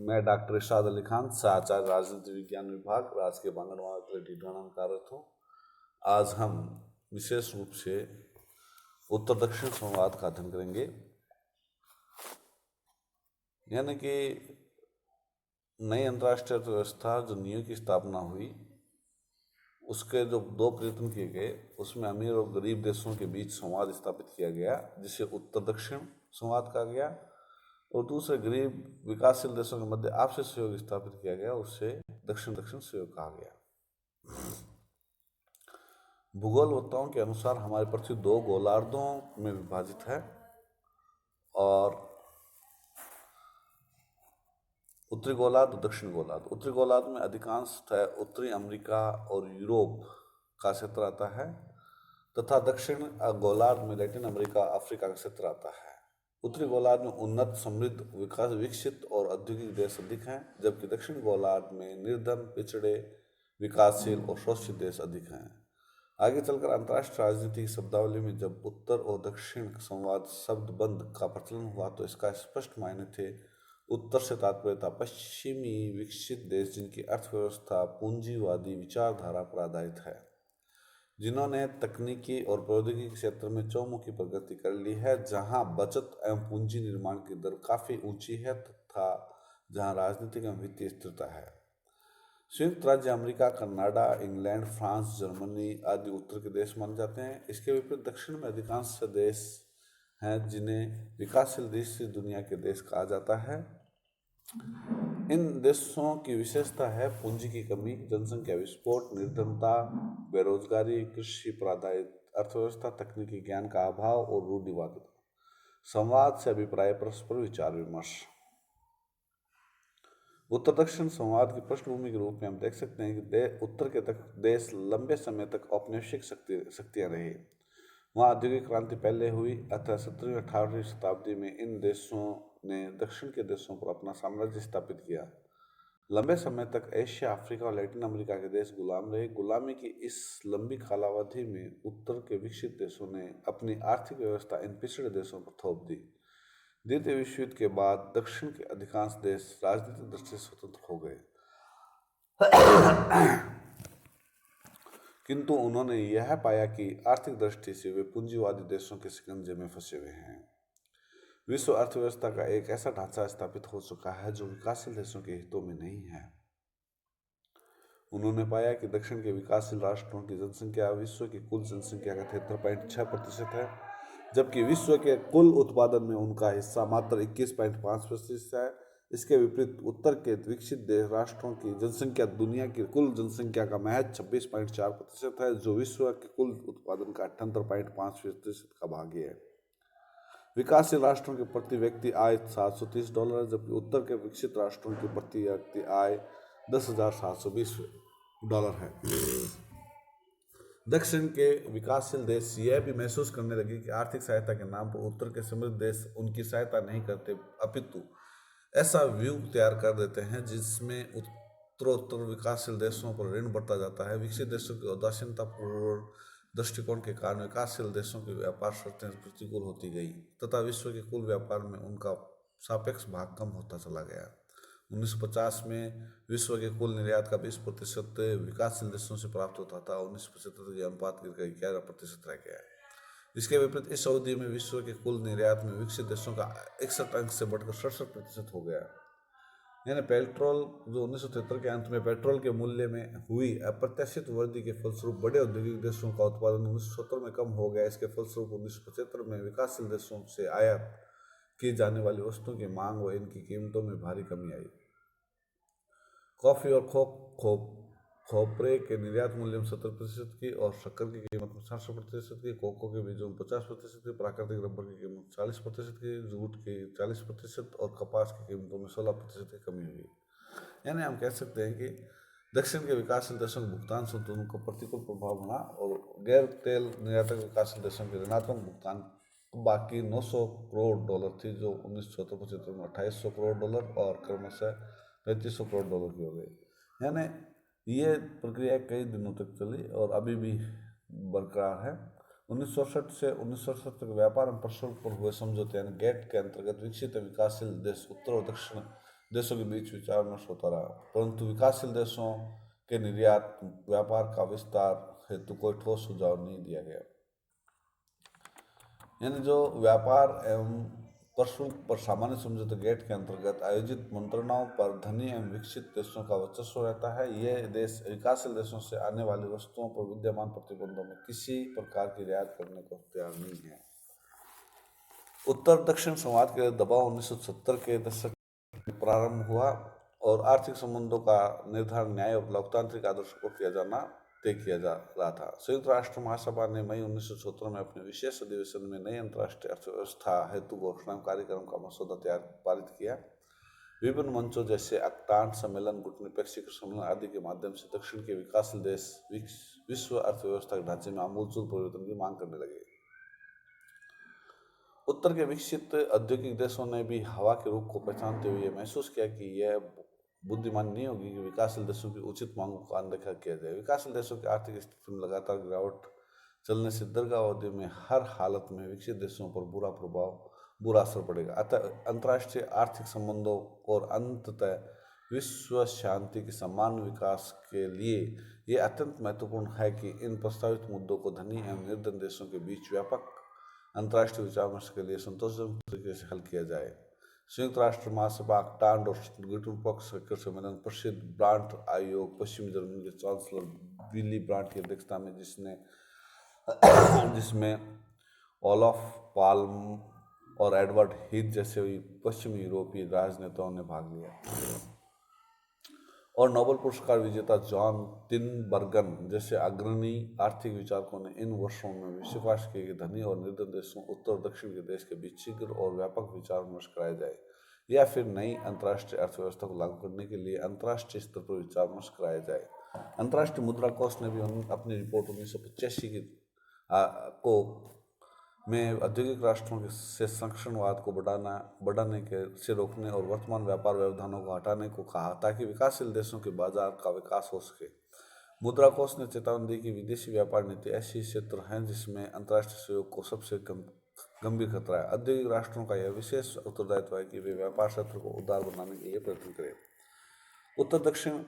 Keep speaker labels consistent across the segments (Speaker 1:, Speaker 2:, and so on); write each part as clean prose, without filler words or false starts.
Speaker 1: मैं डॉक्टर इरशाद अली खान, सहाचार्य राजनीति विज्ञान विभाग, राजकीय बांगरवाड़ा ढींढाना में कार्यरत हूँ। आज हम विशेष रूप से उत्तर दक्षिण संवाद का अध्ययन करेंगे। यानी कि नई अंतर्राष्ट्रीय अर्थव्यवस्था जो न्यू की स्थापना हुई, उसके जो दो प्रयत्न किए गए, उसमें अमीर और गरीब देशों के बीच संवाद स्थापित किया गया, जिसे उत्तर दक्षिण संवाद कहा गया, और दूसरे गरीब विकासशील देशों के मध्य आपसी सहयोग स्थापित किया गया, उससे दक्षिण दक्षिण सहयोग कहा गया। भूगोलवेत्ताओं के अनुसार हमारी पृथ्वी दो गोलार्धों में विभाजित है और उत्तरी गोलार्ध और दक्षिण गोलार्ध। उत्तरी गोलार्ध में अधिकांशतः उत्तरी अमेरिका और यूरोप का क्षेत्र आता है तथा दक्षिण गोलार्ध में लैटिन अमेरिका, अफ्रीका का क्षेत्र आता है। उत्तरी गोलार्ध में उन्नत, समृद्ध, विकास विकसित और औद्योगिक देश अधिक हैं, जबकि दक्षिण गोलार्ध में निर्धन, पिछड़े, विकासशील और शोषित देश अधिक हैं। आगे चलकर अंतर्राष्ट्रीय राजनीति की शब्दावली में जब उत्तर और दक्षिण संवाद शब्द बंद का प्रचलन हुआ तो इसका स्पष्ट मायने थे। उत्तर से तात्पर्य था पश्चिमी विकसित देश जिनकी अर्थव्यवस्था पूंजीवादी विचारधारा पर आधारित है, जिन्होंने तकनीकी और प्रौद्योगिकी क्षेत्र में चौमुखी प्रगति कर ली है, जहां बचत एवं पूंजी निर्माण की दर काफ़ी ऊंची है तथा जहां राजनीतिक एवं वित्तीय स्थिरता है। संयुक्त राज्य America, Canada, England, France, Germany आदि उत्तर के देश माने जाते हैं। इसके विपरीत दक्षिण में अधिकांश देश हैं जिन्हें विकासशील देश से दुनिया के देश कहा जाता है। इन देशों की विशेषता है पूंजी की कमी, जनसंख्या विस्फोट, निर्धनता, बेरोजगारी, कृषि पर आधारित अर्थव्यवस्था, तकनीकी ज्ञान का अभाव और रूढ़िवादिता। संवाद से अभिप्राय, परस्पर विचार विमर्श। उत्तर दक्षिण संवाद की पृष्ठभूमि के रूप में हम देख सकते हैं कि उत्तर के देश लंबे समय तक औपनिवेशिक शक्तियाँ रही। वहाँ औद्योगिक क्रांति पहले हुई, अतः 17वीं 18वीं शताब्दी में इन देशों ने दक्षिण के देशों पर अपना साम्राज्य स्थापित किया। लंबे समय तक एशिया, अफ्रीका और लैटिन अमेरिका के देश गुलाम रहे। गुलामी की इस लंबी कालावधि में उत्तर के विकसित देशों ने अपनी आर्थिक व्यवस्था इन पिछड़े देशों पर थोप दी। द्वितीय विश्व युद्ध के बाद दक्षिण के अधिकांश देश राजनीतिक दृष्टि से स्वतंत्र हो गए, किंतु उन्होंने यह पाया कि आर्थिक दृष्टि से वे पूंजीवादी देशों के शिकंजे में फंसे हुए हैं। विश्व अर्थव्यवस्था का एक ऐसा ढांचा स्थापित हो चुका है जो विकासशील देशों के हितों में नहीं है। उन्होंने पाया कि दक्षिण के विकासशील राष्ट्रों की जनसंख्या विश्व की कुल जनसंख्या का 73.6% है, जबकि विश्व के कुल उत्पादन में उनका हिस्सा मात्र 21.5% है। इसके विपरीत उत्तर के विकसित राष्ट्रों की जनसंख्या दुनिया की कुल जनसंख्या का महज 26.4% है, जो विश्व के कुल उत्पादन का 78.5% का भागी है। विकासशील राष्ट्रों की प्रति व्यक्ति आय $730 है, जबकि उत्तर के विकसित राष्ट्रों की प्रति व्यक्ति आय $10,720 है। दक्षिण के विकासशील देश यह भी महसूस करने लगे कि आर्थिक सहायता के नाम पर उत्तर के समृद्ध देश उनकी सहायता नहीं करते, अपितु ऐसा व्यूह तैयार कर देते हैं जिसमें उत्तरोत्तर विकासशील देशों पर ऋण बढ़ता जाता है। विकसित देशों की उदासीनतापूर्ण दृष्टिकोण के कारण विकासशील देशों की व्यापार शर्तें प्रतिकूल होती गई तथा विश्व के कुल व्यापार में उनका सापेक्ष भाग कम होता चला गया। 1950 में विश्व के कुल निर्यात का 20% विकासशील देशों से प्राप्त होता था। 1975 के अनुपात गिरकर 11% रह गया है। इसके विपरीत इस अवधि में विश्व के कुल निर्यात में विकसित देशों का 61 अंक से बढ़कर 67% हो गया। यानी पेट्रोल जो 1973 के अंत में पेट्रोल के मूल्य में हुई अप्रत्याशित वृद्धि के फलस्वरूप बड़े औद्योगिक देशों का उत्पादन 1970 में कम हो गया। इसके फलस्वरूप 1975 में विकासशील देशों से आयात की जाने वाली वस्तुओं की मांग व इनकी कीमतों में भारी कमी आई। कॉफ़ी और खोपरे के निर्यात मूल्य में 70% की और शक्कर की कीमत में 60% की, कोको के बीजों में 50% की, प्राकृतिक रबर की कीमत 40% की, जूट की 40% और कपास की कीमतों में 16% की कमी हुई। यानी हम कह सकते हैं कि दक्षिण के विकासशील देशों के भुगतान संतुलन को प्रतिकूल प्रभाव बना और गैर तेल निर्यातक विकासशील देशों के ऋणात्मक भुगतान बाकी $900 करोड़ थी, जो 1974 में $2800 करोड़ और क्रमशः $3500 करोड़ की हो गई। यानी ये प्रक्रिया कई दिनों तक चली और अभी भी बरकरार है। 1968 से 1968 तक व्यापार एवं प्रशुल्क पर हुए समझौते यानी गेट के अंतर्गत विकसित विकासशील देश उत्तर और दक्षिण देशों के बीच विचार विमर्श होता रहा, परंतु विकासशील देशों के निर्यात व्यापार का विस्तार हेतु कोई ठोस सुझाव नहीं दिया गया। यानी जो व्यापार एवं प्रशुल्क पर सामान्य समझौते गेट के अंतर्गत आयोजित मंत्रणाओं पर धनी एवं विकसित देशों का वर्चस्व रहता है। ये देश विकासशील देशों से आने वाली वस्तुओं पर विद्यमान प्रतिबंधों में किसी प्रकार की रियायत करने को तैयार नहीं है। उत्तर दक्षिण संवाद के दबाव 1970 के दशक में प्रारंभ हुआ और आर्थिक संबंधों का निर्धारण न्याय और लोकतांत्रिक आदर्शों को किया जाना तय किया जा रहा था। संयुक्त राष्ट्र महासभा ने मई 1970 में अपने विशेष अधिवेशन में नई अंतर्राष्ट्रीय अर्थव्यवस्था हेतु घोषणा कार्यक्रम का मसौदा पारित किया। विभिन्न मंचों जैसे अक्टान सम्मेलन, गुटनिरपेक्ष शिखर सम्मेलन आदि के माध्यम से दक्षिण के विकासशील देश विश्व अर्थव्यवस्था के ढांचे में आमूलचूल परिवर्तन की मांग करने लगे। उत्तर के विकसित औद्योगिक देशों ने भी हवा के रुख को पहचानते हुए यह महसूस किया कि यह बुद्धिमान नहीं होगी कि विकासशील देशों की उचित मांगों का अनदेखा किया जाए। विकासशील देशों की आर्थिक स्थिति में लगातार गिरावट चलने से दीर्घावधि में हर हालत में विकसित देशों पर बुरा असर पड़ेगा। अतः अंतर्राष्ट्रीय आर्थिक संबंधों और अंततः विश्व शांति के समान विकास के लिए यह अत्यंत महत्वपूर्ण है कि इन प्रस्तावित मुद्दों को धनी एवं निर्धन देशों के बीच व्यापक अंतर्राष्ट्रीय विचार विमर्श के लिए संतोषजनक तरीके से हल किया जाए। संयुक्त राष्ट्र महासभा, टांड और गुटनिरपेक्ष शिखर सम्मेलन, प्रसिद्ध ब्रांट आयोग, पश्चिमी जर्मनी के चांसलर विली ब्रांट की अध्यक्षता में, जिसमें ओलाफ पाल्म और एडवर्ड हीथ जैसे पश्चिमी यूरोपीय राजनेताओं ने भाग लिया, और नोबेल पुरस्कार विजेता जॉन तिनबर्गन जैसे अग्रणी आर्थिक विचारकों ने इन वर्षों में सिफारिश की कि धनी और निर्धन देशों उत्तर और दक्षिण के देश के बीच शीघ्र और व्यापक विचार विमर्श कराया जाए, या फिर नई अंतर्राष्ट्रीय अर्थव्यवस्था को लागू करने के लिए अंतर्राष्ट्रीय स्तर पर विचार विमर्श कराया जाए। अंतर्राष्ट्रीय मुद्रा कोष ने भी अपनी रिपोर्ट 1985 को में औद्योगिक राष्ट्रों से संरक्षणवाद को बढ़ाने से रोकने और वर्तमान व्यापार व्यवधानों को हटाने को कहा, ताकि विकासशील देशों के बाजार का विकास हो सके। मुद्रा कोष ने चेतावनी दी कि विदेशी व्यापार नीति ऐसी क्षेत्र हैं जिसमें अंतर्राष्ट्रीय सहयोग को सबसे गंभीर खतरा है। औद्योगिक राष्ट्रों का यह विशेष उत्तरदायित्व है कि वे व्यापार क्षेत्र को उदार बनाने के लिए प्रयत्न करें। उत्तर दक्षिण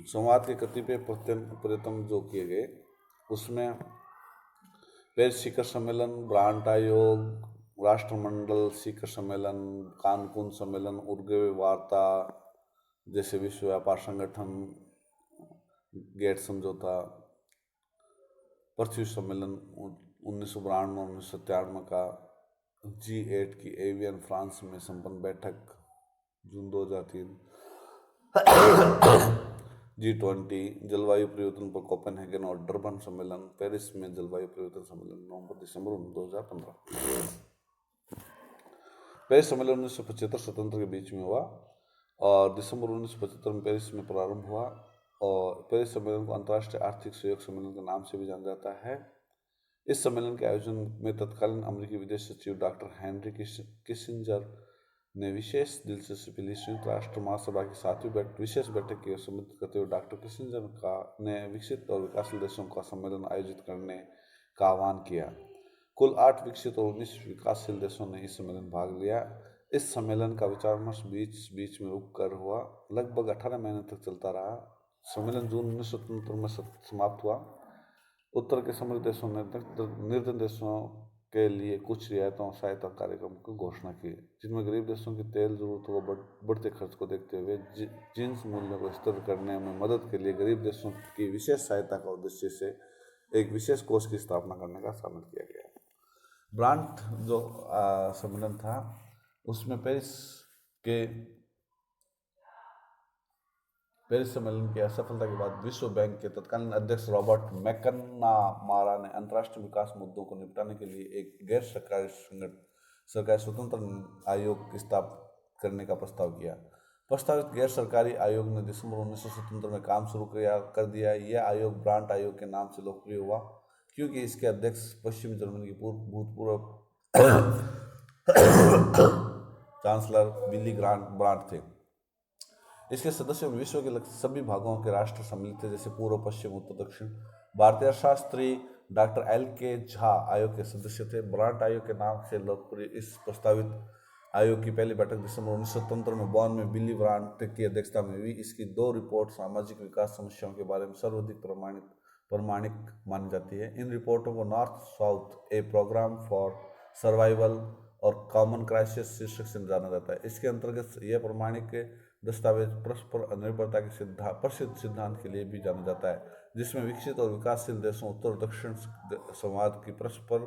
Speaker 1: संवाद के कतिपय प्रयत्न जो किए गए, उसमें पेरिस शिखर सम्मेलन, ब्रांट आयोग, राष्ट्रमंडल शिखर सम्मेलन, कानकुन सम्मेलन, उर्ग्वे वार्ता जैसे विश्व व्यापार संगठन, गेट समझौता, पृथ्वी सम्मेलन 1992-1997 का, G8 की एवियन फ्रांस में संपन्न बैठक जून 2003, G20 जलवायु परिवर्तन पर कोपेनहेगन और डरबन सम्मेलन, पेरिस में जलवायु परिवर्तन सम्मेलन नवंबर-दिसंबर 2015। पेरिस सम्मेलन 1975 स्वतंत्र के बीच में हुआ और दिसंबर 1975 में पेरिस में प्रारंभ हुआ, और पेरिस सम्मेलन को अंतर्राष्ट्रीय आर्थिक सहयोग सम्मेलन के नाम से भी जाना जाता है। इस सम्मेलन के आयोजन में तत्कालीन अमेरिकी विदेश सचिव डॉक्टर हेनरी किसिंजर ने विशेष दिलचस्पी ली। संयुक्त राष्ट्र महासभा की 7वीं विशेष बैठक की संबोधित करते हुए डॉक्टर किसिंजर ने विकसित और विकासशील देशों का सम्मेलन आयोजित करने का आह्वान किया। कुल 8 विकसित और 19 विकासशील देशों ने इस सम्मेलन में भाग लिया। इस सम्मेलन का विचार विमर्श बीच में रुक कर हुआ, लगभग 18 महीने तक चलता रहा। सम्मेलन जून 1977 में समाप्त हुआ। उत्तर के समृद्ध देशों ने निर्धन देशों के लिए कुछ रियायतों और सहायता कार्यक्रम की घोषणा की, जिनमें गरीब देशों की तेल जरूरतों को बढ़ते खर्च को देखते हुए जिंस मूल्य को स्थिर करने में मदद के लिए गरीब देशों की विशेष सहायता का उद्देश्य से एक विशेष कोष की स्थापना करने का शामिल किया गया। ब्रांट जो सम्मेलन था, उसमें पेरिस सम्मेलन की असफलता के बाद विश्व बैंक के तत्कालीन अध्यक्ष रॉबर्ट मैकनामारा ने अंतर्राष्ट्रीय विकास मुद्दों को निपटाने के लिए एक गैर सरकारी स्वतंत्र आयोग की स्थापना करने का प्रस्ताव किया। प्रस्तावित गैर सरकारी आयोग ने दिसंबर 1977 में काम शुरू कर दिया। यह आयोग ब्रांट आयोग के नाम से लोकप्रिय हुआ क्योंकि इसके अध्यक्ष पश्चिमी जर्मनी के भूतपूर्व चांसलर विली ब्रांट थे। इसके सदस्यों में विश्व के सभी भागों के राष्ट्र सम्मिलित थे, जैसे पूर्व, पश्चिम, उत्तर, दक्षिण। भारतीय अर्थशास्त्री डॉक्टर L.K. झा आयोग के सदस्य थे। ब्रांट आयोग के नाम से लोकप्रिय इस प्रस्तावित आयोग की पहली बैठक दिसंबर 1973 में बॉन में बिली ब्रांट की अध्यक्षता में हुई। इसकी 2 रिपोर्ट सामाजिक विकास समस्याओं के बारे में सर्वाधिक प्रमाणिक मानी जाती है। इन रिपोर्टों को north south a program for survival और कॉमन क्राइसिस शीर्षक से जाना जाता है। इसके अंतर्गत यह प्रमाणिक दस्तावेज परस्पर निर्भरता के प्रसिद्ध सिद्धांत के लिए भी जाना जाता है, जिसमें विकसित और विकासशील देशों उत्तर और दक्षिण संवाद की परस्पर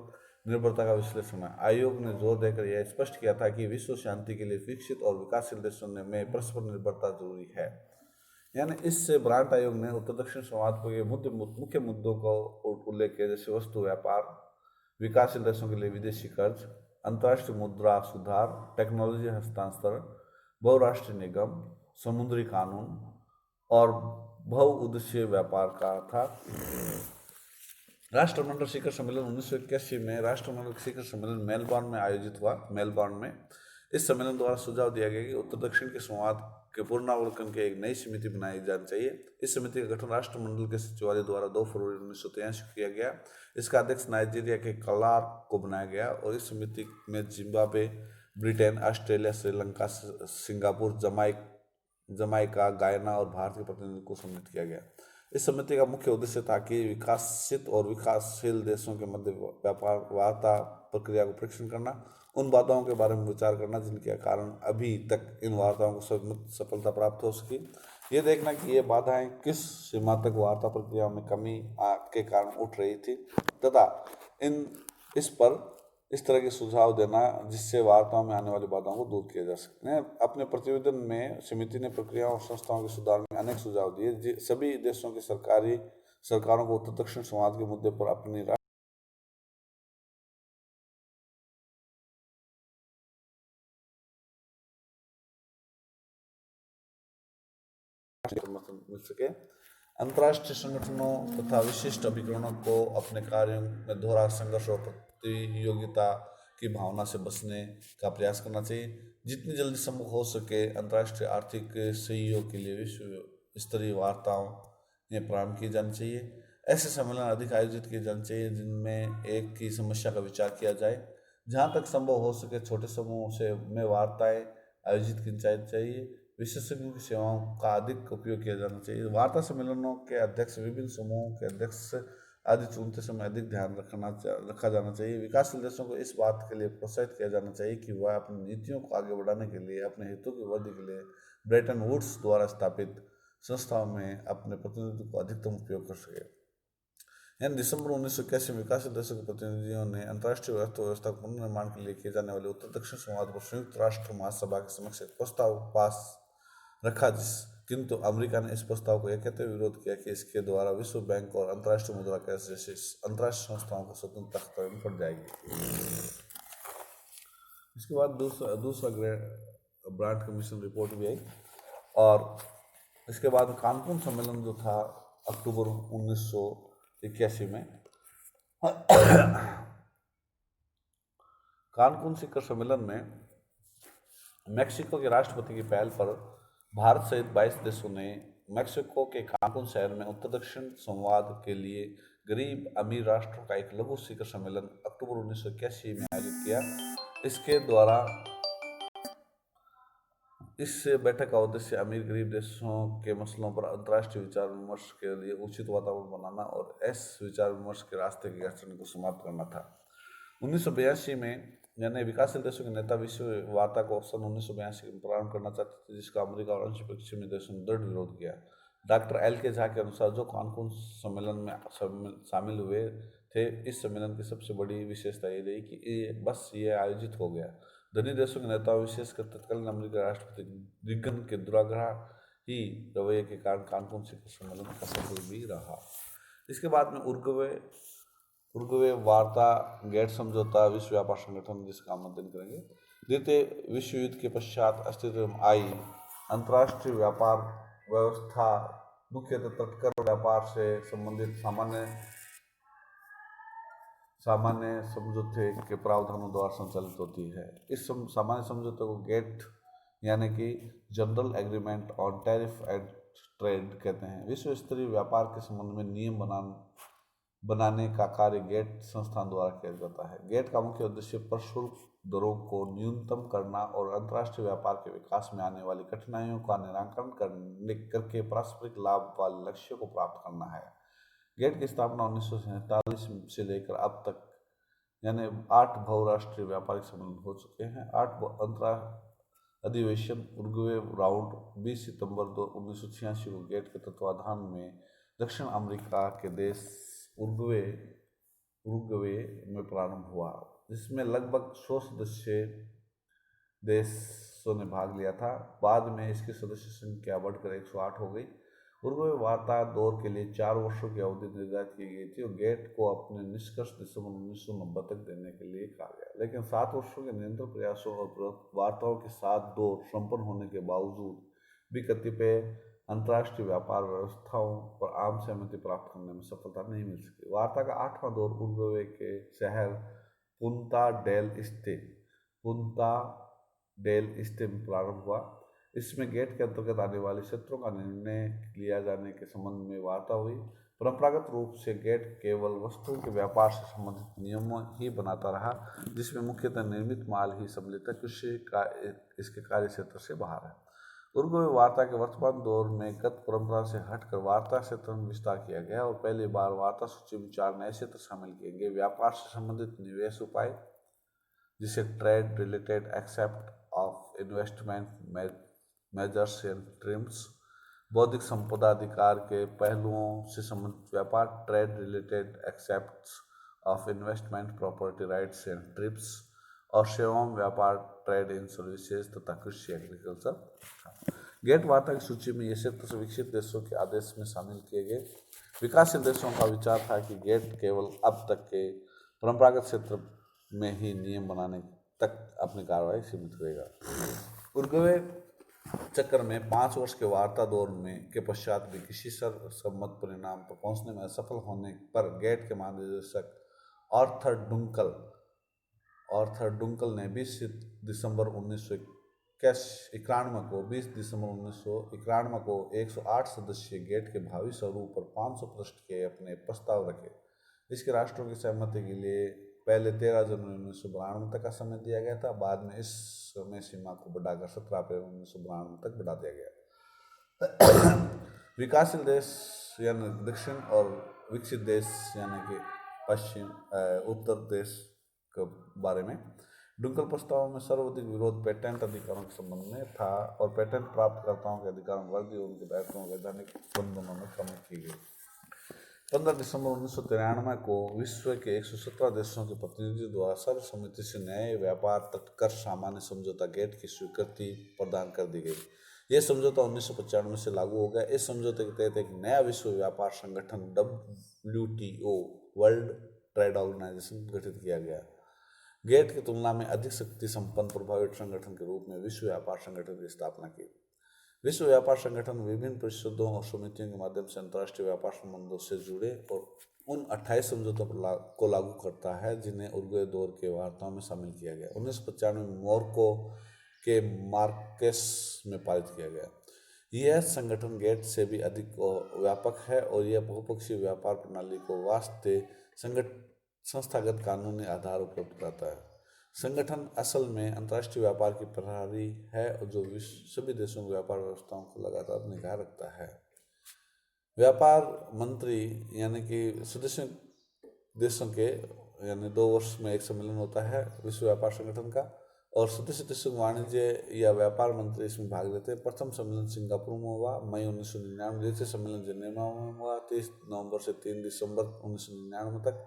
Speaker 1: निर्भरता का विश्लेषण है। आयोग ने जोर देकर यह स्पष्ट किया था कि विश्व शांति के लिए विकसित और विकासशील देशों में परस्पर निर्भरता जरूरी है। यानी इससे ब्रांट आयोग ने उत्तर दक्षिण संवाद के मुख्य मुद्दों का उल्लेख किया, जैसे वस्तु व्यापार, विकासशील देशों के लिए विदेशी कर्ज, अंतर्राष्ट्रीय मुद्रा सुधार, टेक्नोलॉजी हस्तांतरण, बहुराष्ट्रीय निगम, समुद्री कानून और बहुउद्देशीय व्यापार का था। राष्ट्रमंडल शिखर सम्मेलन 1981 में राष्ट्रमंडल शिखर सम्मेलन मेलबर्न में आयोजित हुआ। मेलबर्न में इस सम्मेलन द्वारा सुझाव दिया गया कि उत्तर दक्षिण के संवाद के पुनरावलोकन की एक नई समिति बनाई जानी चाहिए। इस समिति का गठन राष्ट्रमंडल के सचिवालय द्वारा 2 फरवरी 1983 को किया गया। इसका अध्यक्ष नाइजीरिया के क्लार्क को बनाया गया और इस समिति में Zimbabwe, Britain, Australia, Sri Lanka, Singapore, Jamaica, गायना और भारत के प्रतिनिधियों को सम्मिलित किया गया। इस समिति का मुख्य उद्देश्य था कि विकसित और विकासशील देशों के मध्य व्यापार वार्ता प्रक्रिया को परीक्षण करना, उन बाधाओं के बारे में विचार करना जिनके कारण अभी तक इन वार्ताओं को सफलता प्राप्त हो सकी, ये देखना कि ये बाधाएं किस सीमा तक वार्ता प्रक्रिया में कमी के कारण उठ रही थी तथा इस पर इस तरह के सुझाव देना जिससे वार्ताओं में आने वाली बाधाओं को दूर किया जा सके। अपने प्रतिवेदन में समिति ने प्रक्रियाओं और संस्थाओं के सुधार में अनेक सुझाव दिए। सभी देशों की सरकारों को उत्तर दक्षिण संवाद के मुद्दे पर अपनी समर्थन मिल सके। अंतर्राष्ट्रीय संगठनों तथा विशिष्ट अभिकरणों को अपने कार्यों में दोहरा संघर्ष और प्रतियोगिता की भावना से बचने का प्रयास करना चाहिए। जितनी जल्दी संभव हो सके अंतर्राष्ट्रीय आर्थिक सहयोग के लिए विश्व स्तरीय वार्ताओं में प्रारंभ की जानी चाहिए। ऐसे सम्मेलन अधिक आयोजित किए जाने चाहिए जिनमें एक की समस्या का विचार किया जाए। जहाँ तक संभव हो सके छोटे समूहों से में वार्ताएं आयोजित की जानी चाहिए। विशेषज्ञों की सेवाओं का अधिक उपयोग किया जाना चाहिए। वार्ता सम्मेलनों के अध्यक्ष विभिन्न समूहों के अध्यक्ष आदि चुनते समय अधिक ध्यान रखा जाना चाहिए। विकासशील देशों को इस बात के लिए प्रोत्साहित किया जाना चाहिए कि वह अपनी नीतियों को आगे बढ़ाने के लिए अपने हितों की वृद्धि के लिए ब्रेटन वुड्स द्वारा स्थापित संस्थाओं में अपने प्रतिनिधित्व को अधिकतम उपयोग कर सके। यानी दिसंबर 1981 में विकासशील देशों के प्रतिनिधियों ने अंतर्राष्ट्रीय अर्थव्यवस्था के पुनर्निर्माण के लिए किए जाने वाले उत्तर दक्षिण संवाद पर संयुक्त राष्ट्र महासभा के समक्ष एक प्रस्ताव पास रखा, किंतु अमेरिका ने इस प्रस्ताव को यह कहते हुए विरोध किया कि इसके द्वारा विश्व बैंक और अंतर्राष्ट्रीय मुद्रा कोष जैसे अंतर्राष्ट्रीय संस्थाओं को स्वतंत्रता खतरे में पड़ जाएगी। इसके बाद दूसरा ब्रांट कमीशन रिपोर्ट भी आई और इसके बाद कानकुन सम्मेलन जो था अक्टूबर 1981 में कानकुन शिखर सम्मेलन में मैक्सिको के राष्ट्रपति की पहल पर भारत सहित 22 देशों ने मैक्सिको के कानकुन शहर में उत्तर दक्षिण संवाद के लिए गरीब अमीर राष्ट्रों का एक लघु शिखर सम्मेलन अक्टूबर 1981 में आयोजित किया। इसके द्वारा इस बैठक का उद्देश्य अमीर गरीब देशों के मसलों पर अंतर्राष्ट्रीय विचार विमर्श के लिए उचित वातावरण बनाना और इस विचार विमर्श के रास्ते की अड़चन को समाप्त करना था। 1982 में यानी विकासशील देशों के नेता विश्व वार्ता को सन 1982 में प्रारंभ करना चाहते थे, जिसका अमेरिका और अंश पश्चिमी देशों ने दृढ़ विरोध किया। Doctor LK. झा के अनुसार जो कानकुन सम्मेलन में शामिल हुए थे, इस सम्मेलन की सबसे बड़ी विशेषता ये रही कि बस ये आयोजित हो गया। धनी देशों के नेताओं विशेषकर तत्कालीन अमेरिकी राष्ट्रपति रिगन के दुराग्रह ही रवैये के कारण कानकुन शिखर सम्मेलन असफल भी रहा। इसके बाद में उरुग्वे वार्ता, गेट समझौता, विश्व व्यापार संगठन जिसका हम अध्ययन करेंगे। द्वितीय विश्व युद्ध के पश्चात अस्तित्व में आई अंतर्राष्ट्रीय व्यापार व्यवस्था मुख्यतः तटकर व्यापार से संबंधित सामान्य समझौते के प्रावधानों द्वारा संचालित होती है। इस सामान्य समझौते को गेट यानी कि general agreement on tariff and trade कहते हैं। विश्व स्तरीय व्यापार के संबंध में नियम बनाने का कार्य गेट संस्थान द्वारा किया जाता है। गेट का मुख्य उद्देश्य प्रशुल्क दरों को न्यूनतम करना और अंतर्राष्ट्रीय व्यापार के विकास में आने वाली कठिनाइयों का निराकरण करके पारस्परिक लाभ वाले लक्ष्यों को प्राप्त करना है। गेट की स्थापना 1947 से लेकर अब तक यानी 8 बहुराष्ट्रीय व्यापारिक सम्मेलन हो चुके हैं। 8 अंतर्राष्ट्रीय अधिवेशन उरुग्वे राउंड 20 सितंबर 1986 को गेट के तत्वाधान में दक्षिण अमेरिका के देश उरुग्वे में प्रारंभ हुआ, जिसमें लगभग 100 सदस्य देशों ने भाग लिया था। बाद में इसकी सदस्य संख्या बढ़कर 108 हो गई। उरुग्वे वार्ता दौर के लिए 4 वर्षों की अवधि निर्धारित की गई थी और गेट को अपने निष्कर्ष दिसंबर 1990 तक देने के लिए कहा गया, लेकिन 7 वर्षों के निरंतर प्रयासों और वार्ताओं के साथ दौर संपन्न होने के बावजूद भी कतिपय अंतर्राष्ट्रीय व्यापार व्यवस्थाओं पर आम सहमति प्राप्त करने में सफलता नहीं मिल सकी। वार्ता का 8वां दौर उरुग्वे के शहर पुंता डेल एस्टे में प्रारंभ हुआ। इसमें गेट के अंतर्गत आने वाले क्षेत्रों का निर्णय लिया जाने के संबंध में वार्ता हुई। परंपरागत रूप से गेट केवल वस्तुओं के व्यापार से संबंधित नियमों ही बनाता रहा, जिसमें मुख्यतः निर्मित माल ही सम्मिलित है, कृषि का इसके कार्य क्षेत्र से बाहर है। उरुग्वे वार्ता के वर्तमान दौर में गत परंपरा से हटकर वार्ता क्षेत्र में विस्तार किया गया और पहली बार वार्ता सूची में 4 नए क्षेत्र शामिल किए गए। व्यापार से संबंधित निवेश उपाय, जिसे trade related except of investment measures and TRIMS, बौद्धिक संपदा अधिकार के पहलुओं से संबंधित व्यापार, trade related accepts of investment property rights and trips, और सेवाओं व्यापार, ट्रेड इन सर्विसेज तथा कृषि एग्रीकल्चर। गेट वार्ता की सूची में ये क्षेत्र विकसित देशों के आदेश में शामिल किए गए। विकासशील देशों का विचार था कि गेट केवल अब तक के परंपरागत क्षेत्र में ही नियम बनाने तक अपनी कार्रवाई सीमित करेगा। उरुग्वे चक्कर में 5 वर्ष के वार्ता दौर में के पश्चात भी किसी सर्वसम्मत परिणाम पर पहुंचने में असफल होने पर गेट के महानिदेशक आर्थर डुंकल ने 20 दिसंबर 1991 को 108 सदस्यीय गेट के भावी स्वरूप पर 500 पृष्ठ के अपने प्रस्ताव रखे। इसके राष्ट्रों की सहमति के लिए पहले 13 जनवरी 1992 तक का समय दिया गया था। बाद में इस समय सीमा को बढ़ाकर 17 अप्रैल 1992 तक बढ़ा दिया गया। विकासशील देश यानी दक्षिण और विकसित देश यानी कि पश्चिम उत्तर देश के बारे में डुंकल प्रस्ताव में सर्वाधिक विरोध पेटेंट अधिकारों के संबंध में था और पेटेंट प्राप्तकर्ताओं के अधिकारों वर्दी और उनके दायित्वों वैधानिक बंधनों में कमी की गई। 15 दिसंबर 1993 को विश्व के 117 देशों के प्रतिनिधियों द्वारा सर्वसम्मति से नए व्यापार तटकर सामान्य समझौता गेट की स्वीकृति प्रदान कर दी गई। यह समझौता 1995 से लागू हो गया। इस समझौते के तहत एक नया विश्व व्यापार संगठन WTO वर्ल्ड ट्रेड ऑर्गेनाइजेशन गठित किया गया। गेट की तुलना में अधिक शक्ति संपन्न प्रभावी संगठन के रूप में विश्व व्यापार संगठन की स्थापना की। विश्व व्यापार संगठन विभिन्न परिषदों और समितियों के माध्यम से अंतर्राष्ट्रीय व्यापार संबंधों से जुड़े और उन 28 समझौतों को लागू करता है जिन्हें उरुग्वे दौर के वार्ताओं में शामिल किया गया। 1995 में मोरक्को के मार्राकेश में पारित किया गया। यह संगठन गेट से भी अधिक व्यापक है और यह बहुपक्षीय व्यापार प्रणाली को वास्ते संस्थागत कानूनी आधार उपलब्ध कराता है। संगठन असल में अंतर्राष्ट्रीय व्यापार की प्रणाली है और जो सभी देशों की व्यापार व्यवस्थाओं को लगातार निगाह रखता है। व्यापार मंत्री यानी कि सदस्य देशों के यानी 2 वर्ष में एक सम्मेलन होता है विश्व व्यापार संगठन का और सदस्य देशों वाणिज्य या व्यापार मंत्री इसमें भाग लेते हैं। प्रथम सम्मेलन सिंगापुर में हुआ मई 1999, द्वितीय सम्मेलन जेनेवा में हुआ 30 नवंबर से 3 दिसंबर 1999 तक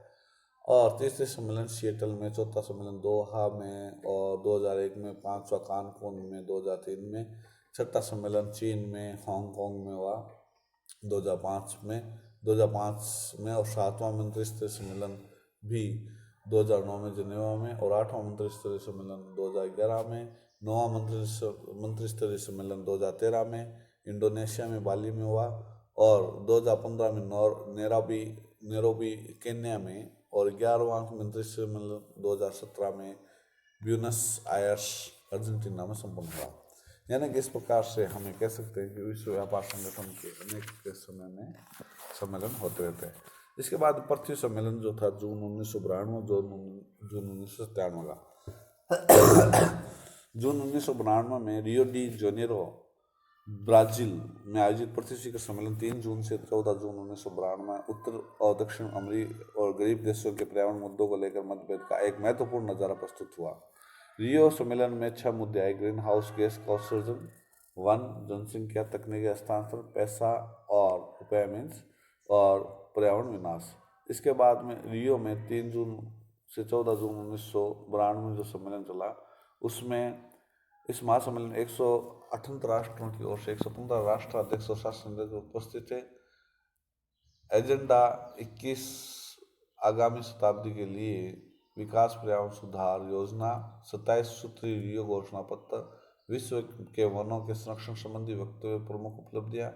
Speaker 1: और तीसरे सम्मेलन सिएटल में, चौथा सम्मेलन दोहा में और 2001 में, 5वां कानकून में 2003 में, छठा सम्मेलन चीन में हांगकांग में हुआ 2005 में और 7वां मंत्रिस्तरीय सम्मेलन भी 2009 में जेनेवा में और 8वां मंत्रिस्तरीय सम्मेलन 2011 में, 9वां मंत्रिस्तरीय सम्मेलन 2013 में इंडोनेशिया में बाली में हुआ और 2015 में नैरोबी केन्या में और 11वां मंत्रिस्तरीय सम्मेलन 2017 में ब्यूनस आयर्स अर्जेंटीना में संपन्न हुआ। यानी कि इस प्रकार से हमें कह सकते हैं कि विश्व व्यापार संगठन के अनेक समय में सम्मेलन होते रहते हैं। इसके बाद पृथ्वी सम्मेलन जो था जून 1992 जून 1997 का जून 1992 में रियो डी जेनेरो ब्राजील में आयोजित पृथ्वी शिखर सम्मेलन 3 जून से 14 जून 1992 उत्तर और दक्षिण अमेरिका और गरीब देशों के पर्यावरण मुद्दों को लेकर मतभेद का एक महत्वपूर्ण नज़ारा प्रस्तुत हुआ। रियो सम्मेलन में 6 मुद्दे आए: ग्रीन हाउस गैस का उत्सर्जन, वन, जनसंख्या, तकनीकी हस्तांतरण, पैसा और रुपये मीन्स, और पर्यावरण विनाश। इसके बाद में रियो में 3 जून से 14 जून 1992 में जो सम्मेलन चला, उसमें इस महासम्मेलन में 158 राष्ट्रों की ओर से 115 राष्ट्राध्यक्ष और शासन अध्यक्ष उपस्थित थे। एजेंडा 21 आगामी शताब्दी के लिए विकास पर्यावरण सुधार योजना, 27 सूत्री रियो घोषणा पत्र, विश्व के वनों के संरक्षण संबंधी वक्तव्य, प्रमुख उपलब्धियां,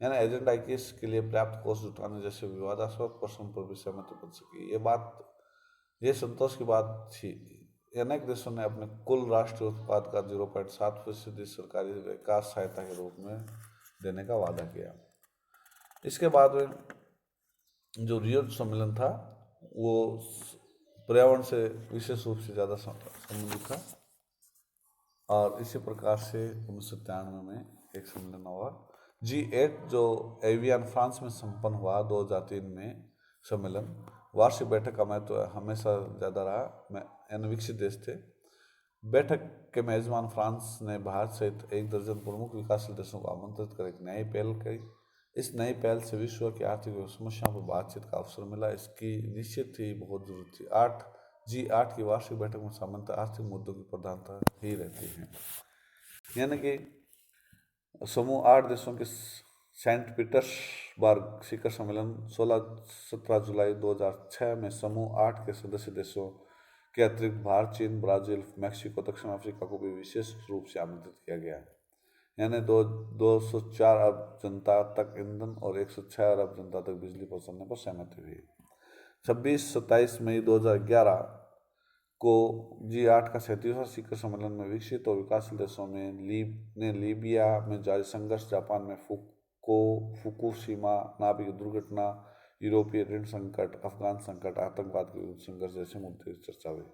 Speaker 1: यानी एजेंडा 21 के लिए पर्याप्त कोष जुटाने जैसे विवादास्पद प्रश्नों पर भी सहमति बन सकी। ये संतोष की बात थी। अनेक देशों ने अपने कुल राष्ट्रीय उत्पाद का 0.7% सरकारी विकास सहायता के रूप में देने का वादा किया। इसके बाद में जो रियो सम्मेलन था वो पर्यावरण से विशेष रूप से ज़्यादा संबंधित था, और इसी प्रकार से 1993 में एक सम्मेलन हुआ G8 जो एवियन फ्रांस में संपन्न हुआ 2003 में सम्मेलन। वार्षिक बैठक का महत्व हमेशा ज़्यादा रहा, यानी विकसित देश थे। बैठक के मेजबान फ्रांस ने भारत सहित 1 दर्जन प्रमुख विकासशील देशों को आमंत्रित कर एक नई पहल की। इस नई पहल से विश्व की आर्थिक समस्याओं पर बातचीत का अवसर मिला। इसकी निश्चित ही बहुत जरूरत थी। G8 की वार्षिक बैठक में सामान्यतः आर्थिक मुद्दों की प्रधानता ही रहती है, यानी कि समूह 8 देशों के सेंट पीटर्सबर्ग शिखर सम्मेलन 16-17 जुलाई 2006 में समूह 8 के सदस्य देशों के अतिरिक्त भारत, चीन, ब्राज़ील, मैक्सिको, दक्षिण अफ्रीका को भी विशेष रूप से आमंत्रित किया गया। यानी 204 अरब जनता तक ईंधन और 106 अरब जनता तक बिजली पहुंचाने पर सहमति हुई। 26-27 मई 2011 को G8 का 37वां शिखर सम्मेलन में विकसित और विकासशील देशों में लीबिया में जारी संघर्ष, जापान में फुकुशिमा नाभिक दुर्घटना, यूरोपीय ऋण संकट, अफगान संकट, आतंकवाद के विरुद्ध संघर्ष जैसे मुद्दे की चर्चा हुई।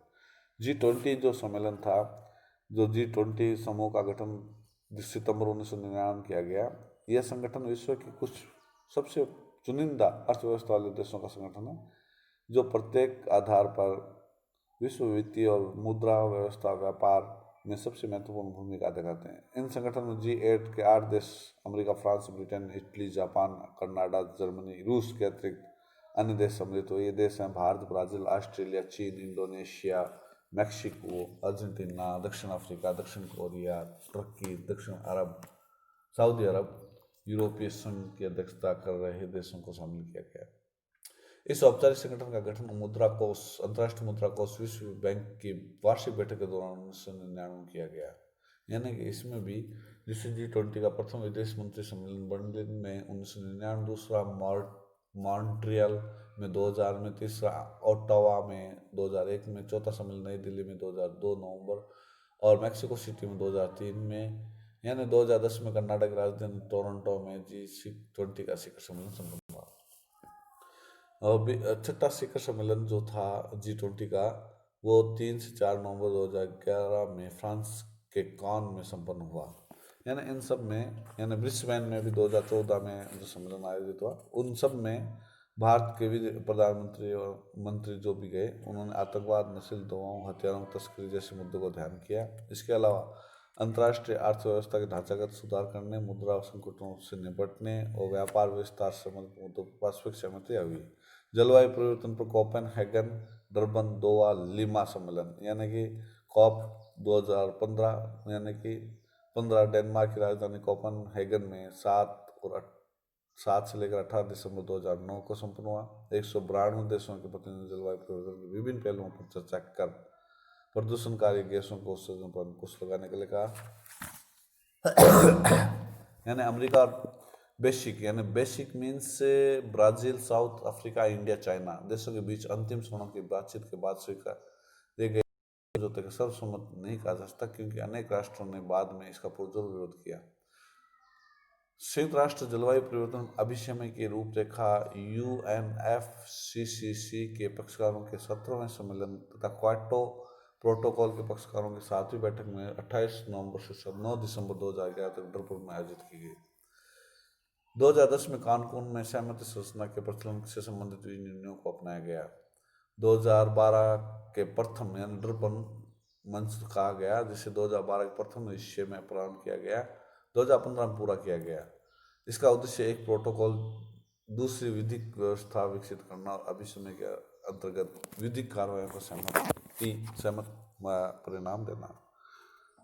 Speaker 1: G20 जो सम्मेलन था, जो G20 समूह का गठन सितंबर 1999 किया गया। यह संगठन विश्व की कुछ सबसे चुनिंदा अर्थव्यवस्था वाले देशों का संगठन है, जो प्रत्येक आधार पर विश्व वित्तीय और मुद्रा व्यवस्था व्यापार में सबसे महत्वपूर्ण भूमिका अदा करते हैं। इन संगठन में G8 के 8 देश America, France, Britain, Italy, Japan, Canada, Germany, रूस के अतिरिक्त अन्य देश सम्मिलित हुए। ये देश हैं भारत, ब्राज़ील, ऑस्ट्रेलिया, चीन, इंडोनेशिया, मैक्सिको, अर्जेंटीना, दक्षिण अफ्रीका, दक्षिण कोरिया, तुर्की, दक्षिण अरब, सऊदी अरब। यूरोपीय संघ की अध्यक्षता कर रहे देशों को शामिल किया गया। इस औपचारिक संगठन का गठन मुद्रा कोष, अंतर्राष्ट्रीय मुद्रा कोष, विश्व बैंक की वार्षिक बैठक के दौरान 1999 में किया गया। यानी कि इसमें भी जैसे G20 का प्रथम विदेश मंत्री सम्मेलन बर्लिन में 1999, दूसरा मॉन्ट्रियल में 2000 में, तीसरा ओटावा में 2001 में, चौथा सम्मेलन नई दिल्ली में 2002 नवंबर और मैक्सिको सिटी में 2003 में, यानी 2010 में कनाडा की राजधानी टोरंटो में G20 का शिखर सम्मेलन संपन्न हुआ। और छठा शिखर सम्मेलन जो था G20 का, वो 3 से 4 नवंबर 2011 में फ्रांस के कान में संपन्न हुआ। यानी इन सब में, यानी ब्रिस्बेन में भी 2014 में जो सम्मेलन आयोजित हुआ, उन सब में भारत के भी प्रधानमंत्री और मंत्री जो भी गए, उन्होंने आतंकवाद, नस्ली दवाओं, हथियारों की तस्करी जैसे मुद्दों को ध्यान किया। इसके अलावा अंतर्राष्ट्रीय अर्थव्यवस्था के ढांचागत सुधार करने, मुद्रा संकटों से निपटने और व्यापार विस्तार से संबंधित मुद्दों पर पारस्परिक सहमति हुई। जलवायु परिवर्तन पर कोपेनहेगन, डरबन, दोहा, लीमा सम्मेलन, यानी कि COP 2015, यानी कि 15 डेनमार्क की राजधानी कोपेनहेगन में 7 से लेकर 18 दिसंबर 2009 को संपन्न हुआ। 192 देशों के प्रतिनिधि जलवायु परिवर्तन के विभिन्न पहलुओं पर चर्चा कर प्रदूषणकारी गैसों को उत्सर्जन पर अंकुश लगाने के लिए कहा। यानी America basic means Brazil, south Africa, India, China देशों के बीच अंतिम क्षणों की बातचीत के बाद स्वीकार किए गए समझौते का सर्वसम्मत नहीं कहा जा सकता, क्योंकि अनेक राष्ट्रों ने बाद में इसका पुरजोर विरोध किया। संयुक्त राष्ट्र जलवायु परिवर्तन अभिसमय की रूपरेखा UNFCCC के पक्षकारों के 17वें सम्मेलन तथा क्योटो प्रोटोकॉल के पक्षकारों की 7वीं बैठक में 28 नवंबर से 9 दिसंबर 2011 तक ड्रपुर में आयोजित की गई। 2010 में कानून में सहमति सूचना के प्रचलन से संबंधित निर्णयों को अपनाया गया। 2012 के प्रथम यानी ड्रपन मंच कहा गया, जिसे 2012 के प्रथम विषय में प्रारंभ किया गया, 2015 में पूरा किया गया। इसका उद्देश्य एक प्रोटोकॉल दूसरी विधिक व्यवस्था विकसित करना और अभिसमय के अंतर्गत विधिक कार्रवाई को सहमत परिणाम देना।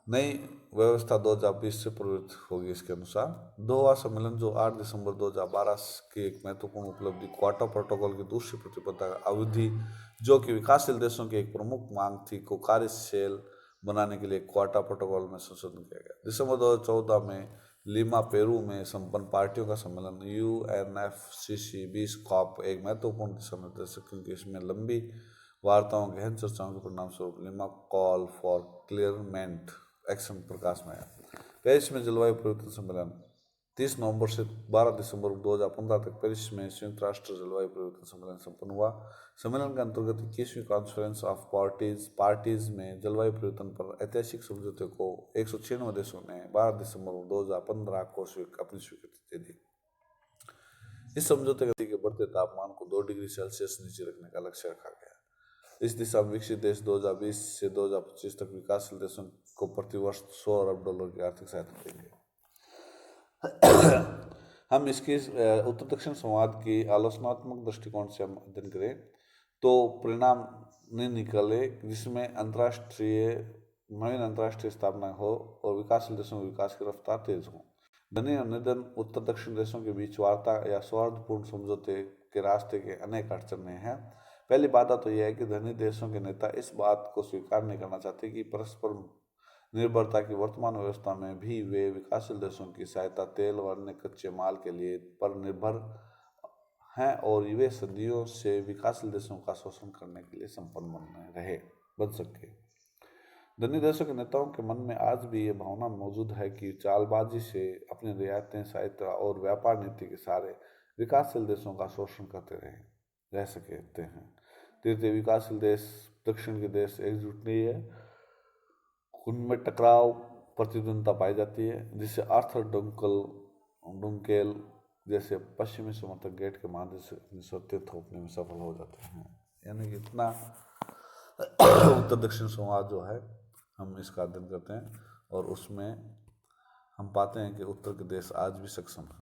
Speaker 1: नई व्यवस्था 2020 से प्रवृत्त होगी। इसके अनुसार 2वां सम्मेलन जो 8 दिसंबर 2012 की एक महत्वपूर्ण उपलब्धि क्वाटा प्रोटोकॉल की दूसरी प्रतिबद्धता अवधि, जो कि विकासशील देशों की एक प्रमुख मांग थी, को कार्यशील बनाने के लिए क्वाटा प्रोटोकॉल में संशोधन किया गया। दिसंबर 2014 में लीमा पेरू में संपन्न पार्टियों का सम्मेलन UNFCCC 20 कॉप एक महत्वपूर्ण दिशा निर्देश, क्योंकि इसमें लंबी वार्ताओं गहन चर्चाओं के परिणाम स्वरूप लीमा कॉल फॉर क्लियरमेंट एक्शन प्रकाश में आया। पेरिस में जलवायु परिवर्तन सम्मेलन 30 नवंबर से 12 दिसंबर 2015 तक पेरिस में संयुक्त राष्ट्र जलवायु परिवर्तन सम्मेलन संपन्न हुआ। सम्मेलन के अंतर्गत 21वीं कॉन्फ्रेंस ऑफ पार्टीज में जलवायु परिवर्तन पर ऐतिहासिक समझौते को 196 देशों ने 12 दिसंबर 2015 को अपनी स्वीकृति दे दी। इस समझौते के बढ़ते तापमान को 2 डिग्री सेल्सियस नीचे रखने का लक्ष्य रखा गया। इस दिशा में विकसित देश 2020 से 2025 तक विकासशील देशों को प्रतिवर्ष $100 अरब की आर्थिक सहायता देंगे। हम इसके उत्तर दक्षिण संवाद की आलोचनात्मक दृष्टिकोण से हम अध्ययन करें तो परिणाम नहीं निकले जिसमें नवीन अंतर्राष्ट्रीय स्थापना हो और विकासशील देशों में विकास की रफ्तार तेज हो। धनी और निर्धन उत्तर दक्षिण देशों के बीच वार्ता या सौहार्दपूर्ण समझौते के रास्ते के अनेक अड़चनें हैं। पहली बात तो यह है कि धनी देशों के नेता इस बात को स्वीकार नहीं करना चाहते कि परस्पर निर्भरता की वर्तमान व्यवस्था में भी वे विकासशील देशों की सहायता, तेल व अन्य कच्चे माल के लिए पर निर्भर हैं और वे सदियों से विकासशील देशों का शोषण करने के लिए संपन्न बन सके। धनी देशों के नेताओं के मन में आज भी ये भावना मौजूद है कि चालबाजी से अपनी रियायतें, सहायता और व्यापार नीति के सारे विकासशील देशों का शोषण करते रह सकते हैं। धीरे विकासशील देश, दक्षिण के देश एकजुट नहीं है, उनमें टकराव, प्रतिद्वंदता पाई जाती है, जिससे आर्थर डंकेल जैसे पश्चिमी समर्थक गेट के माध्यम से अपनी शर्तें थोपने में सफल हो जाते हैं। यानी कि इतना उत्तर दक्षिण संवाद जो है हम इसका अध्ययन करते हैं और उसमें हम पाते हैं कि उत्तर के देश आज भी सक्षम है।